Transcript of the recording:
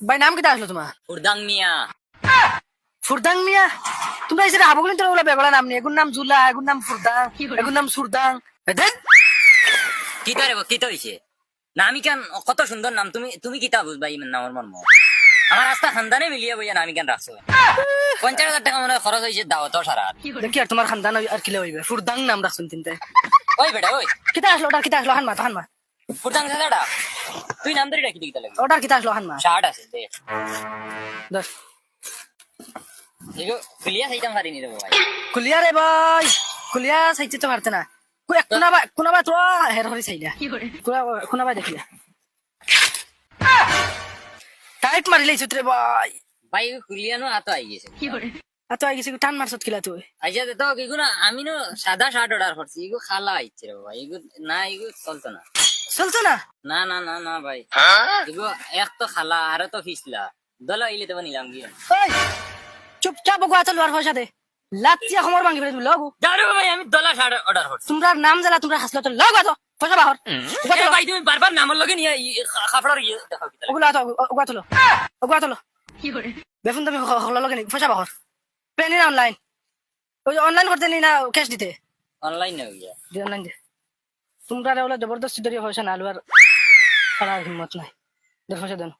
ভাই নাম কিটা আসলো তোমার? উর্দাং মিয়া। ফুরদাং মিয়া। তোমরা এসে হাবগুলিন তোর ওগুলা বেগলা নাম নেই, এগুর নাম জুলা, এগুর নাম ফুরদাং, এগুর নাম সুরদাং। দেখ কিতা রে কিতা হইছে? নামি কেন কত সুন্দর নাম, তুমি তুমি কিতা বুঝবা এই নামের মর্ম? আমার রাস্তা খানদানে মিলিয়ে বইয়া নামি কেন রাখছো? 50,000 টাকা মনে হয় খরচ হয়েছে দাওয়াত সারা। দেখি আর তোমার খানদান আর কিলে হইবে, ফুরদাং নাম রাখছুন তিনটে। ওই বেটা ওই কিতা আসলো ওটা, কিতা আসলো হানমা হানমা। ফুটাং দাদা তুই নাম ধরে ডাকি দিতে লাগবে। ওটা কিতা আসলো হানমা। শার্ট আছে দে দশ এগো ক্লিয়ার হইতাম পারিনি রে ভাই। কুলিয়া রে ভাই, কুলিয়া চাইতে তো পারতে না। কোনা বা তো হের হরি চাইলা কোনা বা দেখিলা টাইট মারিলে রে ভাই। ভাই ক্লিয়ার নো হাত আই গেছে। আর তো আই গেছে টান মারছত কিলা তুই। আইসা তো এগো না আমি নো সাদা শার্ট অর্ডার করছি, এগো খালা আইছে রে ভাই। এগো না এগো চলতো না। চলতো না? না না না না ভাই, এগো এক তো খালা আর তো ফিসলা দলা ইলে তো নিলাম গিয়ে। ওই চুপচাপ গো আতো লোয়ার পয়সা দে, লাচ্চিয়া খমর ভাঙি ফেলে তুমি লগো। দাঁড়ো ভাই আমি দলা শার্ট অর্ডার করছি। তোমরা নাম জ্বালা তোমরা হাসলো তো লগ আতো পয়সা বাহর। এ ভাই তুমি বারবার নামের লগে নিয়ে খাফড়ার ইয়ে দেখাও কি তাহলে। ওগুলো আতো ওগুলো তোলো, ওগুলো তোলো। দেখুন তুমি হলো লগে নি পয়সা বাহর। পেনি না অনলাইন, ওই অনলাইন করতে নি না ক্যাশ দিতে? অনলাইন হয়ে গিয়া অনলাইন দে। তোমরা ওগুলো জবরদস্তি ধরে পয়সা না আলু আর সারা হিম্মত নাই, পয়সা দেন।